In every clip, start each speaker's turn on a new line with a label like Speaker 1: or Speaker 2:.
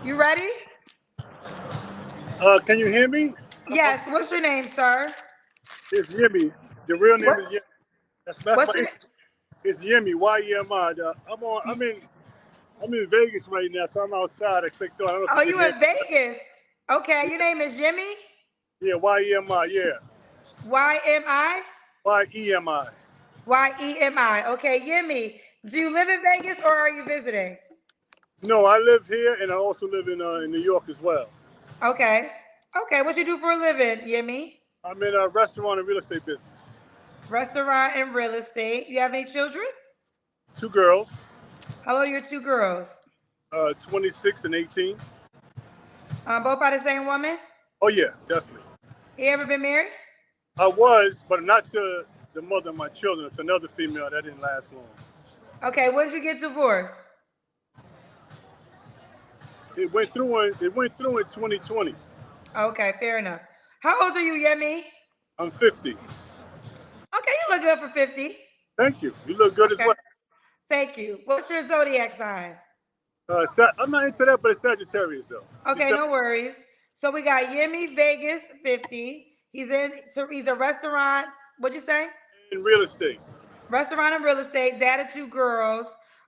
Speaker 1: You ready?
Speaker 2: Can you hear me?
Speaker 1: Yes. What's your name, sir?
Speaker 2: It's Yemi. The real name
Speaker 1: What?
Speaker 2: is Yemi. That's
Speaker 1: What's
Speaker 2: my
Speaker 1: your name?
Speaker 2: It's Yemi. Y-E-M-I. I'm in Vegas right now, so I'm outside. I clicked on. I don't know if
Speaker 1: Oh,
Speaker 2: you can
Speaker 1: you
Speaker 2: hear
Speaker 1: in
Speaker 2: me.
Speaker 1: Vegas? Okay. Your name is Jimmy.
Speaker 2: Yeah, Y-E-M-I. Yeah,
Speaker 1: YMI.
Speaker 2: Y-E-M-I.
Speaker 1: YEMI. Okay, Yimmy. Do you live in Vegas or are you visiting?
Speaker 2: No, I live here, and I also live in New York as well.
Speaker 1: Okay. Okay. What you do for a living, Yimmy?
Speaker 2: I'm in a restaurant and real estate business.
Speaker 1: Restaurant and real estate. You have any children?
Speaker 2: Two girls,
Speaker 1: How old are your two girls?
Speaker 2: 26 and 18.
Speaker 1: Both by the same woman?
Speaker 2: Oh yeah, definitely.
Speaker 1: You ever been married?
Speaker 2: I was, but not to the mother of my children. It's another female that didn't last long.
Speaker 1: Okay. When did you get divorced?
Speaker 2: It went through in 2020.
Speaker 1: Okay, fair enough. How old are you, Yemi?
Speaker 2: I'm 50.
Speaker 1: Okay, you look good for 50.
Speaker 2: Thank you. You look good as
Speaker 1: Okay,
Speaker 2: well.
Speaker 1: thank you. What's your zodiac sign?
Speaker 2: I'm not into that, but it's Sagittarius though.
Speaker 1: Okay, no worries. So we got Yemi Vegas 50. He's a restaurant. What'd you say?
Speaker 2: In real estate.
Speaker 1: Restaurant and real estate, dad of two girls.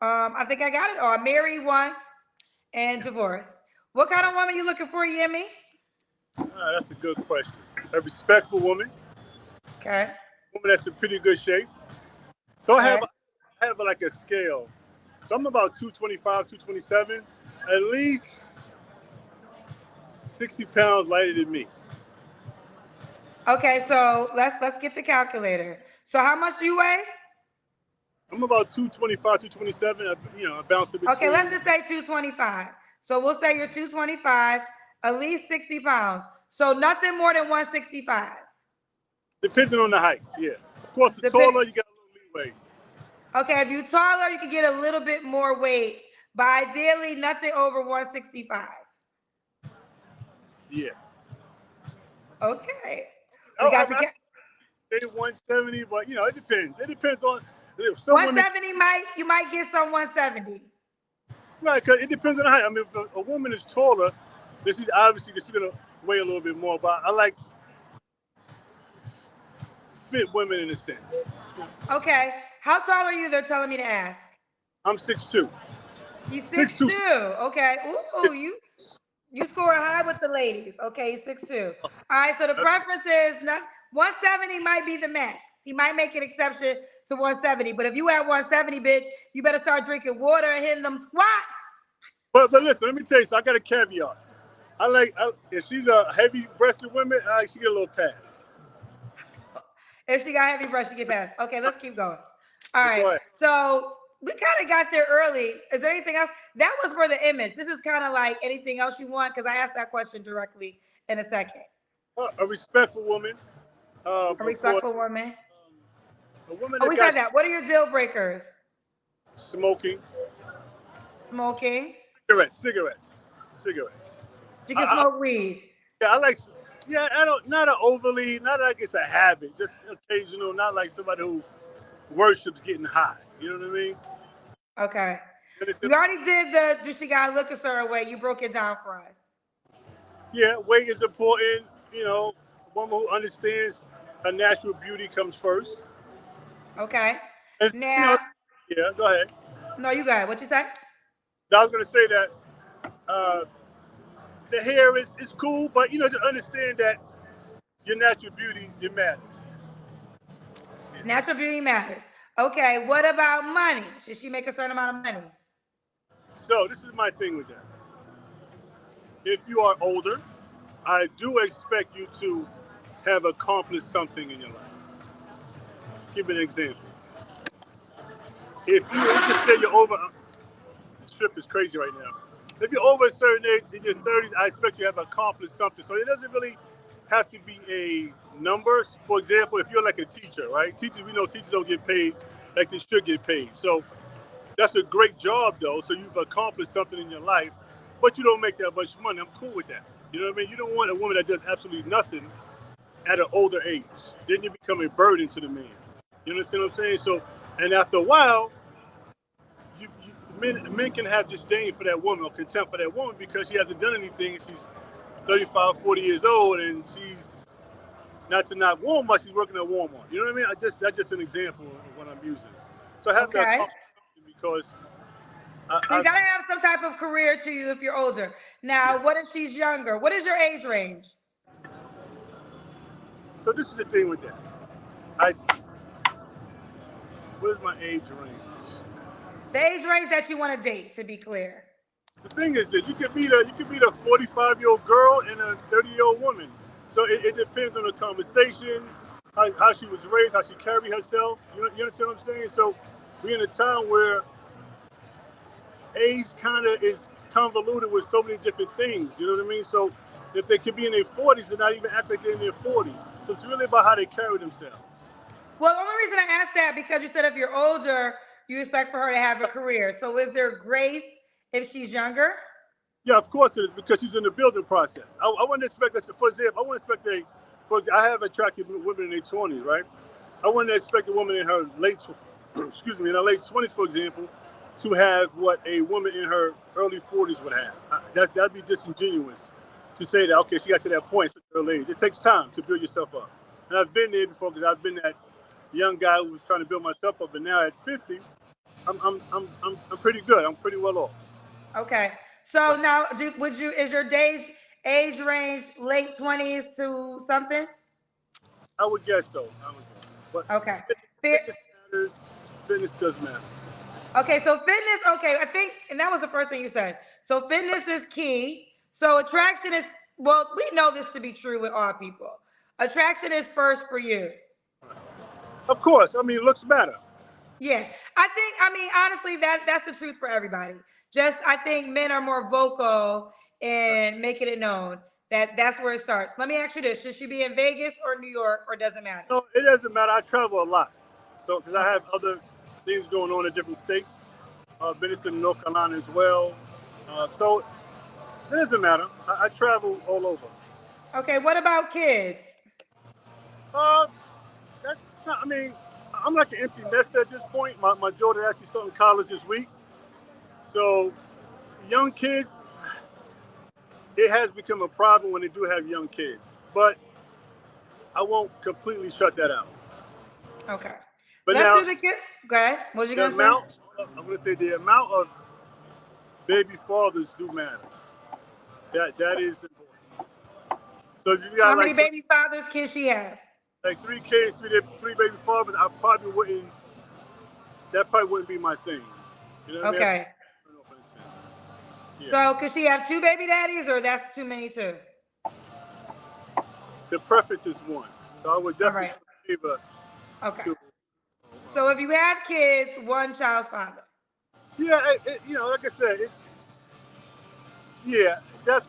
Speaker 1: I think I got it all. Married once and divorced. What kind of woman you looking for, Yemi?
Speaker 2: That's a good question. A respectful woman,
Speaker 1: Okay.
Speaker 2: woman that's in pretty good shape. So I
Speaker 1: Okay.
Speaker 2: have like a scale. So I'm about 225, 227, at least 60 pounds lighter than me.
Speaker 1: Okay, so let's get the calculator. So how much do you weigh?
Speaker 2: I'm about 225, 227. I bounce in
Speaker 1: Okay, let's
Speaker 2: between.
Speaker 1: just say 225. So we'll say you're 225, at least 60 pounds. So nothing more than 165.
Speaker 2: Depending on the height, yeah. Of course, the
Speaker 1: Depend-
Speaker 2: taller, you got a little leeway.
Speaker 1: okay, if you're taller, you can get a little bit more weight, but ideally nothing over 165.
Speaker 2: Yeah.
Speaker 1: Okay. We
Speaker 2: I
Speaker 1: got the
Speaker 2: say 170, but it depends. It depends on some women.
Speaker 1: 170 you might get some 170.
Speaker 2: Right, because it depends on the height. I mean, if a woman is taller, then she's obviously gonna weigh a little bit more. But I like fit women in a sense.
Speaker 1: Okay. How tall are you? They're telling me to ask.
Speaker 2: I'm 6'2".
Speaker 1: He's
Speaker 2: 6'2".
Speaker 1: 6'2". Okay. Ooh, you score high with the ladies. Okay, he's 6'2". All right, so the preference is not 170 might be the max. He might make an exception to 170, but if you at 170, bitch, you better start drinking water and hitting them squats.
Speaker 2: But listen, let me tell you, so I got a caveat. If she's a heavy-breasted woman, she get a little pass.
Speaker 1: If she got heavy breath, she get past. Okay, let's keep going. All right,
Speaker 2: Go ahead.
Speaker 1: so we kind of got there early. Is there anything else? That was for the image. This is kind of like anything else you want, because I asked that question directly in a second.
Speaker 2: A respectful woman.
Speaker 1: A
Speaker 2: Of course,
Speaker 1: respectful woman.
Speaker 2: a woman
Speaker 1: Oh,
Speaker 2: that
Speaker 1: we said
Speaker 2: got
Speaker 1: that. What are your deal breakers?
Speaker 2: smoking,
Speaker 1: Smoking.
Speaker 2: cigarettes.
Speaker 1: You can
Speaker 2: I,
Speaker 1: smoke weed.
Speaker 2: Yeah, I like. Yeah, I don't. Not a overly. Not like it's a habit. Just occasional. Not like somebody who worships getting high. You know what I mean?
Speaker 1: Okay.
Speaker 2: And
Speaker 1: You already did the do she gotta look a certain way. You broke it down for us.
Speaker 2: yeah, weight is important. A woman who understands her natural beauty comes first.
Speaker 1: Okay.
Speaker 2: And,
Speaker 1: Now,
Speaker 2: yeah. Go ahead.
Speaker 1: no, you got it. What you say?
Speaker 2: I was gonna say that uh, the hair is cool, but just understand that your natural beauty it matters.
Speaker 1: Natural beauty matters. Okay, what about money? Should she make a certain amount of money?
Speaker 2: So this is my thing with that. If you are older, I do expect you to have accomplished something in your life. Give an example. If you let's just say you're over, the trip is crazy right now. If you're over a certain age in your 30s, I expect you to have accomplished something. So it doesn't really have to be a number. For example, if you're like a teacher, right? We know teachers don't get paid like they should get paid. So that's a great job though. So you've accomplished something in your life, but you don't make that much money. I'm cool with that. You know what I mean? You don't want a woman that does absolutely nothing at an older age. Then you become a burden to the man. You understand what I'm saying? So, and after a while, men can have disdain for that woman or contempt for that woman because she hasn't done anything. She's 35, 40 years old, and she's not to not Walmart. She's working at Walmart. You know what I mean? That's just an example of what I'm using. So I have to
Speaker 1: Okay.
Speaker 2: accomplish something because
Speaker 1: So you gotta have some type of career to you if you're older. Now, what if she's younger? What is your age range?
Speaker 2: so this is the thing with that. I What is my age range?
Speaker 1: The age range that you want to date, to be clear.
Speaker 2: The thing is that you could meet a 45-year-old girl and a 30-year-old woman. So it depends on the conversation, how she was raised, how she carried herself. You understand what I'm saying? So we're in a time where age kind of is convoluted with so many different things. You know what I mean? So if they could be in their 40s, they're not even act like they're in their 40s. So it's really about how they carry themselves.
Speaker 1: Well, the only reason I asked that because you said if you're older, you expect for her to have a career. So is there grace if she's younger?
Speaker 2: Yeah, of course it is because she's in the building process. I wouldn't expect, for example, I wouldn't expect I have attractive women in their 20s, right? I wouldn't expect a woman in her excuse me, in her late 20s, for example, to have what a woman in her early 40s would have. That'd be disingenuous to say that, okay, she got to that point at such an early age. It takes time to build yourself up. And I've been there before because I've been that young guy who was trying to build myself up. But now at 50, I'm pretty good. I'm pretty well off.
Speaker 1: Okay. So now, is your age range late 20s to something?
Speaker 2: I would guess so. But
Speaker 1: Okay.
Speaker 2: fitness matters. Fitness does matter.
Speaker 1: Okay, so fitness, okay, I think, and that was the first thing you said. So fitness is key. So attraction is, well, we know this to be true with all people. Attraction is first for you.
Speaker 2: Of course. I mean, looks matter.
Speaker 1: Yeah. Honestly, that's the truth for everybody. Just, I think men are more vocal in making it known that that's where it starts. Let me ask you this. Should she be in Vegas or New York, or does it matter?
Speaker 2: No, it doesn't matter. I travel a lot. So, because I
Speaker 1: Okay.
Speaker 2: have other things going on in different states. Been in North Carolina as well. So, it doesn't matter. I travel all over.
Speaker 1: Okay, what about kids?
Speaker 2: Uh, that's not, I mean, I'm like an empty nester at this point. My daughter actually starting college this week. So, young kids, it has become a problem when they do have young kids. But I won't completely shut that out.
Speaker 1: Okay.
Speaker 2: But
Speaker 1: Let's
Speaker 2: now,
Speaker 1: do the kid. Go ahead. What was you
Speaker 2: the
Speaker 1: going to say?
Speaker 2: amount, I'm going to say the amount of baby fathers do matter. That is important. So if you
Speaker 1: How
Speaker 2: got
Speaker 1: many baby fathers can she have?
Speaker 2: like 3 kids, three baby fathers, that probably wouldn't be my thing. You know what I mean?
Speaker 1: Okay.
Speaker 2: Yeah.
Speaker 1: So could she have two baby daddies, or that's too many too?
Speaker 2: The preference is one. So I would
Speaker 1: All
Speaker 2: definitely
Speaker 1: right.
Speaker 2: favor
Speaker 1: Okay.
Speaker 2: two.
Speaker 1: So if you have kids, one child's father.
Speaker 2: Yeah, like I said, yeah, that's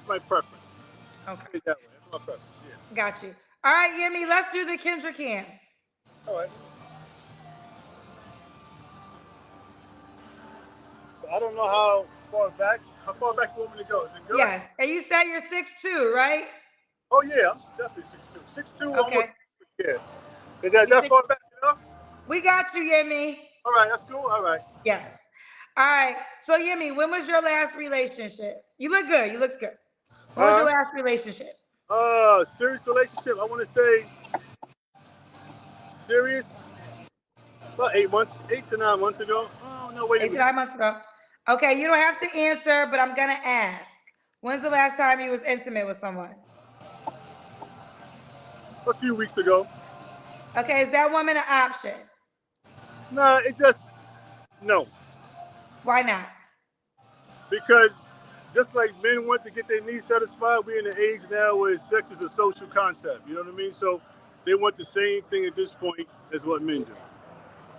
Speaker 2: my preference.
Speaker 1: Okay.
Speaker 2: Say it that way. That's my preference. Yeah.
Speaker 1: Got you. All right, Yemi, let's do the Kendra Cam.
Speaker 2: All right. So I don't know how far back you want me to go. Is it good?
Speaker 1: Yes. And you said you're 6'2", right?
Speaker 2: Oh yeah, I'm definitely 6'2". 6'2",
Speaker 1: Okay.
Speaker 2: almost. Yeah. Is that far back enough?
Speaker 1: We got you, Yemi.
Speaker 2: All right, that's cool. All right.
Speaker 1: Yes. All right. So Yemi, when was your last relationship? You look good. You look good. When was your last relationship?
Speaker 2: Serious relationship. I want to say serious. About 8 to 9 months ago. Oh no, wait a
Speaker 1: 8 to
Speaker 2: minute.
Speaker 1: 9 months ago. Okay, you don't have to answer, but I'm gonna ask. When's the last time you was intimate with someone?
Speaker 2: A few weeks ago.
Speaker 1: Okay, is that woman an option?
Speaker 2: Nah, no.
Speaker 1: Why not?
Speaker 2: Because just like men want to get their needs satisfied, we're in an age now where sex is a social concept. You know what I mean? So they want the same thing at this point as what men do.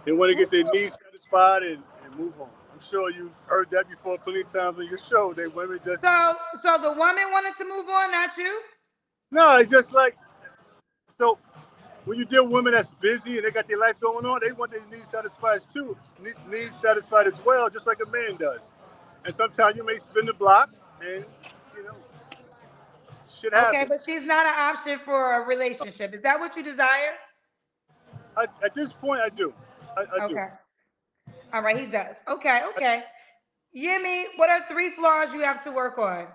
Speaker 2: They want to get their needs satisfied and move on. I'm sure you've heard that before plenty of times on your show. They women just
Speaker 1: So the woman wanted to move on, not you?
Speaker 2: no, it's just like so. When you deal with women that's busy and they got their life going on, they want their needs satisfied too. Needs satisfied as well, just like a man does. And sometimes you may spin the block, and you know, shit happens.
Speaker 1: Okay, but she's not an option for a relationship. Is that what you desire?
Speaker 2: At this point, I do. I do.
Speaker 1: Okay. All right, he does. Okay, okay. Yemi, what are 3 flaws you have to work on?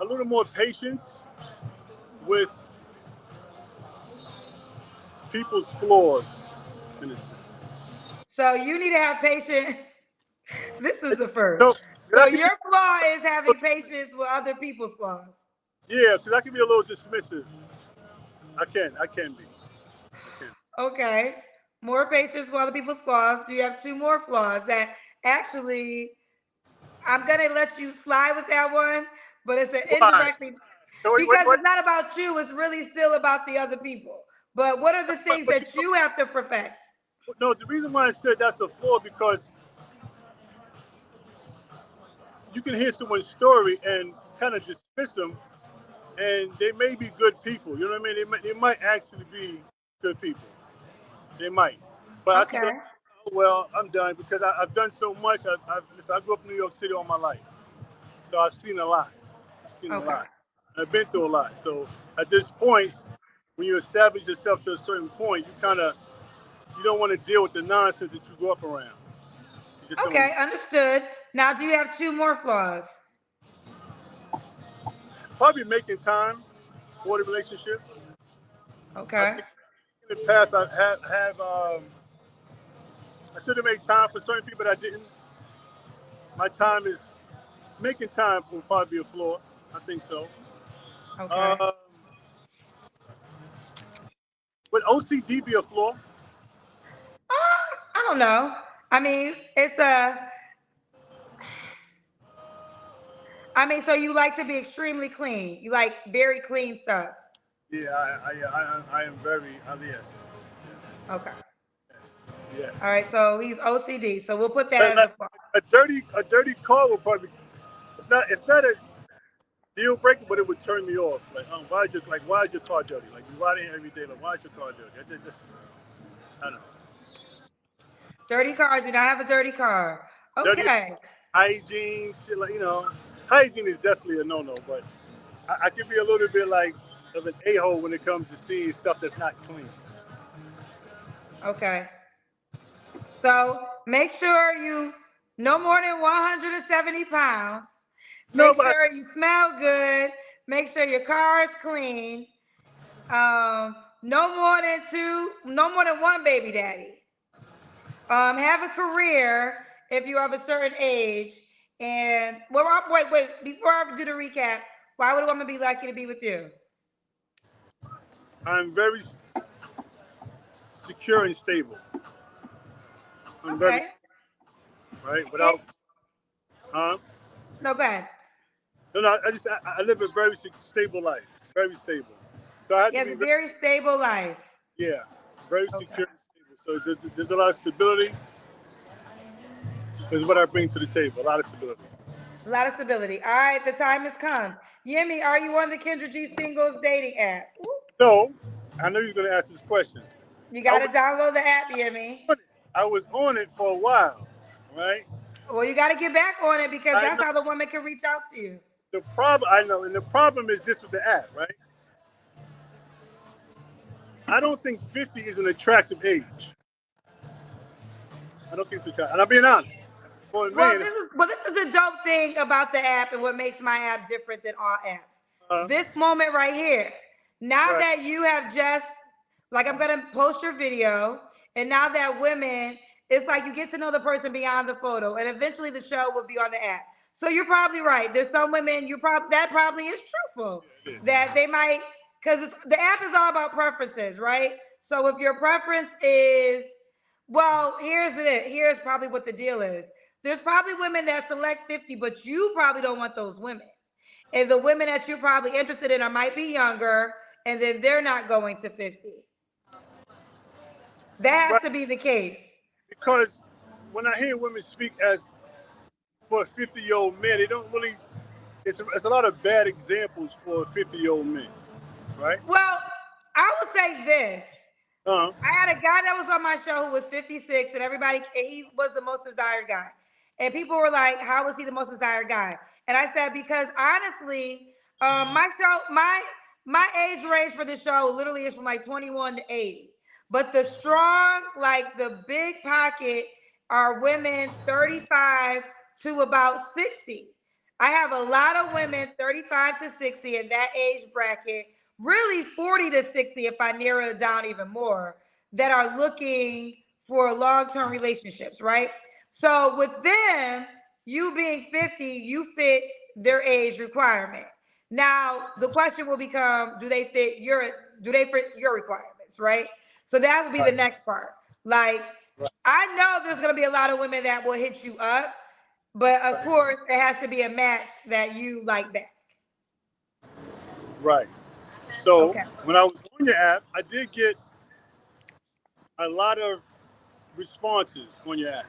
Speaker 2: A little more patience with people's flaws, in a sense.
Speaker 1: So you need to have patience. This is the first.
Speaker 2: So, 'cause
Speaker 1: So
Speaker 2: I can be,
Speaker 1: your flaw is having patience with other people's flaws.
Speaker 2: yeah, because I can be a little dismissive. I can be. I can.
Speaker 1: Okay. More patience with other people's flaws. You have 2 more flaws that actually I'm gonna let you slide with that one, but it's an
Speaker 2: Why?
Speaker 1: indirectly
Speaker 2: So
Speaker 1: because
Speaker 2: wait.
Speaker 1: it's not about you, it's really still about the other people. But what are the things
Speaker 2: But you
Speaker 1: that you have to perfect?
Speaker 2: know, no, the reason why I said that's a flaw because you can hear someone's story and kind of dismiss them, and they may be good people. You know what I mean? They might actually be good people. They might. But I can be like,
Speaker 1: Okay.
Speaker 2: oh, well, I'm done because I've done so much. Listen, I grew up in New York City all my life. So I've seen a lot. I've seen a
Speaker 1: Okay.
Speaker 2: lot. I've been through a lot. So at this point, when you establish yourself to a certain point, you don't want to deal with the nonsense that you grew up around. You just don't want
Speaker 1: Okay,
Speaker 2: to.
Speaker 1: understood. Now do you have 2 more flaws?
Speaker 2: Probably making time for the relationship. I
Speaker 1: Okay.
Speaker 2: think in the past I should have made time for certain people that I didn't. My time is making time will probably be a flaw. I think so.
Speaker 1: Okay.
Speaker 2: Um, would OCD be a flaw?
Speaker 1: I don't know. I mean, it's a I mean, so you like to be extremely clean. You like very clean stuff.
Speaker 2: Yeah, I am very yes,
Speaker 1: Okay.
Speaker 2: yes,
Speaker 1: All
Speaker 2: yes.
Speaker 1: right. So he's OCD. So we'll put that
Speaker 2: Like,
Speaker 1: as
Speaker 2: like,
Speaker 1: a flaw.
Speaker 2: a dirty car will probably it's not a deal breaker, but it would turn me off. Like, why's your car dirty? Like, you ride in every day. Like, why's your car dirty? I don't know.
Speaker 1: Dirty cars. You don't have a dirty car.
Speaker 2: Dirty
Speaker 1: Okay.
Speaker 2: hygiene, shit. Like, hygiene is definitely a no-no. But I can be a little bit like of an a-hole when it comes to seeing stuff that's not clean.
Speaker 1: Okay. So make sure you no more than 170 pounds.
Speaker 2: No,
Speaker 1: Make
Speaker 2: but
Speaker 1: sure you smell good. Make sure your car is clean. No more than one baby daddy. Have a career if you have a certain age. And well, wait. Before I do the recap, why would a woman be lucky to be with you?
Speaker 2: I'm very secure and stable. I'm very
Speaker 1: Okay.
Speaker 2: right
Speaker 1: It,
Speaker 2: without. Huh?
Speaker 1: no, go ahead.
Speaker 2: No, no. I live a very stable life. Very stable. So I have
Speaker 1: He
Speaker 2: to
Speaker 1: has
Speaker 2: be
Speaker 1: a
Speaker 2: very,
Speaker 1: very stable life.
Speaker 2: yeah, very
Speaker 1: Okay.
Speaker 2: secure and stable. So there's a lot of stability. Is what I bring to the table. A lot of stability.
Speaker 1: A lot of stability. All right, the time has come. Yemi, are you on the Kendra G singles dating app? Ooh.
Speaker 2: So I know you're gonna ask this question.
Speaker 1: You
Speaker 2: I
Speaker 1: got to
Speaker 2: was
Speaker 1: download the app, Yemi.
Speaker 2: on it. I was on it for a while, right?
Speaker 1: Well, you got to get back on it because
Speaker 2: I
Speaker 1: that's
Speaker 2: know
Speaker 1: how the woman can reach out to you.
Speaker 2: the problem. I know, and the problem is this with the app, right? I don't think 50 is an attractive age. I don't think it's attractive, and I'm being honest. For a
Speaker 1: Well,
Speaker 2: man,
Speaker 1: this is a dope thing about the app and what makes my app different than all apps.
Speaker 2: uh,
Speaker 1: This moment right here. Now
Speaker 2: right,
Speaker 1: that you have just like I'm gonna post your video, and now that women, it's like you get to know the person beyond the photo, and eventually the show will be on the app. So you're probably right. There's some women that probably is truthful
Speaker 2: yeah, it is.
Speaker 1: that they might because the app is all about preferences, right? So if your preference is well, here's probably what the deal is. There's probably women that select 50, but you probably don't want those women. And the women that you're probably interested in are might be younger, and then they're not going to 50. That has
Speaker 2: Right,
Speaker 1: to be the case.
Speaker 2: because when I hear women speak as for a 50-year-old man, they don't really. It's a lot of bad examples for 50-year-old men, right?
Speaker 1: Well, I would say this.
Speaker 2: Uh,
Speaker 1: I had a guy that was on my show who was 56, and he was the most desired guy. And people were like, how was he the most desired guy? And I said, because honestly, my age range for this show literally is from like 21 to 80. But the strong, like the big pocket, are women 35 to about 60. I have a lot of women 35 to 60 in that age bracket, really 40 to 60 if I narrow it down even more, that are looking for long-term relationships, right? So with them, you being 50, you fit their age requirement. Now the question will become, do they fit your requirements, right? So that would be the
Speaker 2: Right.
Speaker 1: next part. Like, I know there's gonna be a lot of women that will hit you up, but of course it has to be a match that you like back.
Speaker 2: Right. So
Speaker 1: Okay.
Speaker 2: when I was on your app, I did get a lot of responses on your app,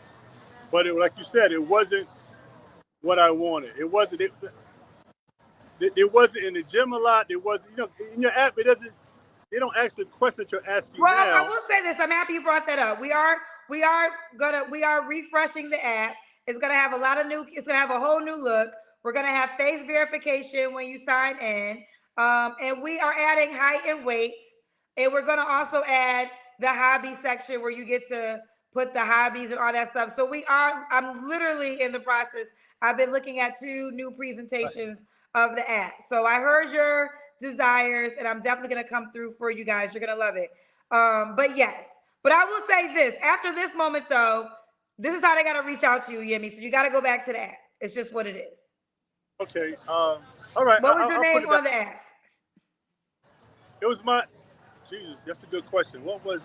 Speaker 2: but like you said, it wasn't what I wanted. It wasn't in the gym a lot. It wasn't, in your app. It doesn't. They don't ask the question that you're asking
Speaker 1: Well, I
Speaker 2: now.
Speaker 1: will say this. I'm happy you brought that up. We are refreshing the app. It's gonna have a lot of new. It's gonna have a whole new look. We're gonna have face verification when you sign in, and we are adding height and weight, and we're gonna also add the hobby section where you get to put the hobbies and all that stuff. So we are. I'm literally in the process. I've been looking at two new
Speaker 2: Right.
Speaker 1: presentations of the app. So I heard your desires, and I'm definitely gonna come through for you guys. You're gonna love it. But yes, but I will say this: after this moment, though, this is how they gotta reach out to you, Yemi. So you gotta go back to the app. It's just what it is.
Speaker 2: Okay. All right.
Speaker 1: What was your
Speaker 2: I'll put
Speaker 1: name
Speaker 2: it back.
Speaker 1: on the app?
Speaker 2: It was my. Jesus, that's a good question. What was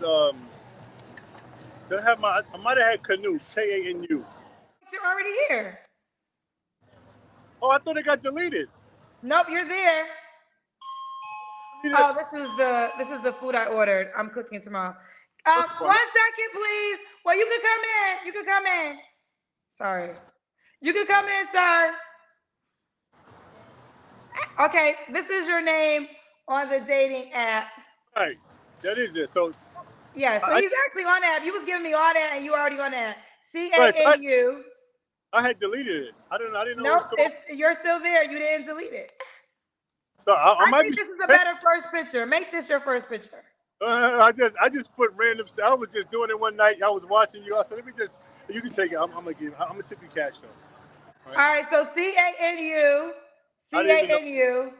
Speaker 2: Did I have my? I might have had Canoe. Kanu.
Speaker 1: You're already here.
Speaker 2: Oh, I thought it got deleted.
Speaker 1: Nope, you're there.
Speaker 2: Deleted it.
Speaker 1: Oh, this is the food I ordered. I'm cooking tomorrow.
Speaker 2: What's the
Speaker 1: One
Speaker 2: problem?
Speaker 1: second, please. Well, you can come in. You can come in. Sorry. You can come in, sir. Okay, this is your name on the dating app.
Speaker 2: Right. That is it. So
Speaker 1: Yeah, so
Speaker 2: I
Speaker 1: he's actually on that. You was giving me all that, and you already on that. C
Speaker 2: right. So
Speaker 1: A N U.
Speaker 2: I had deleted it. I didn't know it
Speaker 1: Nope,
Speaker 2: was still on.
Speaker 1: you're still there. You didn't delete it.
Speaker 2: So I
Speaker 1: I
Speaker 2: might be.
Speaker 1: think this is a better first picture. Make this your first picture.
Speaker 2: I just put random stuff. I was just doing it one night. I was watching you. I said, let me just. You can take it. I'm gonna tip you cash though. All right.
Speaker 1: All right, so CANU,
Speaker 2: I didn't even know.
Speaker 1: CANU.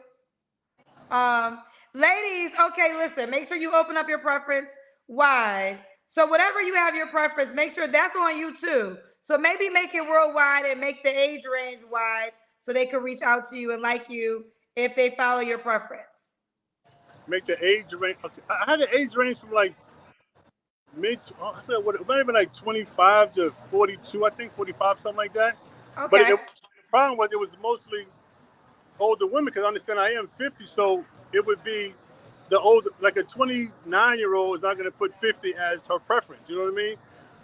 Speaker 1: Um, Ladies, okay, listen, make sure you open up your preference wide. So whatever you have your preference, make sure that's on you too. So maybe make it worldwide and make the age range wide so they can reach out to you and like you if they follow your preference.
Speaker 2: Make the age range. Okay. I had an age range from like mid. I feel what it might have been like 25 to 42. I think 45, something like that. But
Speaker 1: Okay.
Speaker 2: the problem was it was mostly older women because I understand I am 50, so it would be the older, like a 29-year-old is not going to put 50 as her preference. You know what I mean?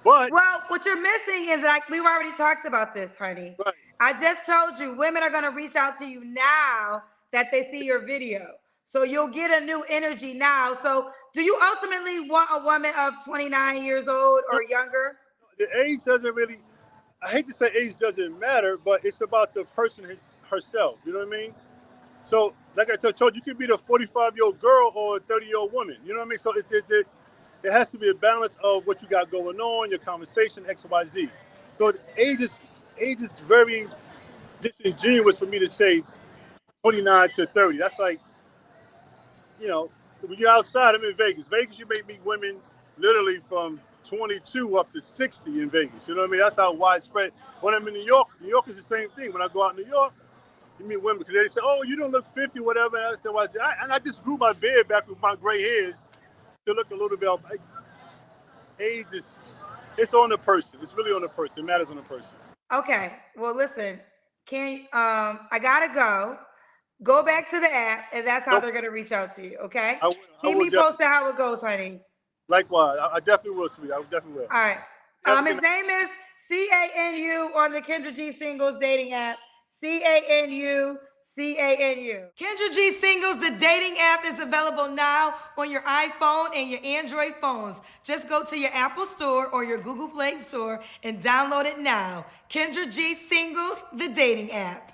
Speaker 2: But
Speaker 1: Well, what you're missing is like we've already talked about this, honey.
Speaker 2: right,
Speaker 1: I just told you women are gonna reach out to you now that they see your video. So you'll get a new energy now. So do you ultimately want a woman of 29 years old
Speaker 2: no,
Speaker 1: or younger?
Speaker 2: the age doesn't really. I hate to say age doesn't matter, but it's about the person herself. You know what I mean? So, like I told you, you could be the 45-year-old girl or a 30-year-old woman. You know what I mean? So it has to be a balance of what you got going on, your conversation, X, Y, Z. So age is very disingenuous for me to say 29 to 30. That's like, when you're outside, I'm in Vegas. Vegas, you may meet women literally from 22 up to 60 in Vegas. You know what I mean? That's how widespread. When I'm in New York is the same thing. When I go out in New York, you meet women because they say, "Oh, you don't look 50, whatever." And I said, "Well, I just grew my beard back with my gray hairs to look a little bit. Like, age is, it's on the person. It's really on the person. It matters on the person."
Speaker 1: Okay. Well, listen, I gotta go. Go back to the app, and that's how
Speaker 2: Nope.
Speaker 1: they're gonna reach out to you. Okay.
Speaker 2: I will. I
Speaker 1: Keep
Speaker 2: will
Speaker 1: me
Speaker 2: definitely.
Speaker 1: posted how it goes, honey.
Speaker 2: Likewise, I definitely will, sweetie. I definitely will.
Speaker 1: All right.
Speaker 2: Have a good
Speaker 1: His
Speaker 2: night.
Speaker 1: name is CANU on the Kendra G Singles dating app. CANU. CANU. Kendra G Singles, the dating app, is available now on your iPhone and your Android phones. Just go to your Apple Store or your Google Play Store and download it now. Kendra G Singles, the dating app.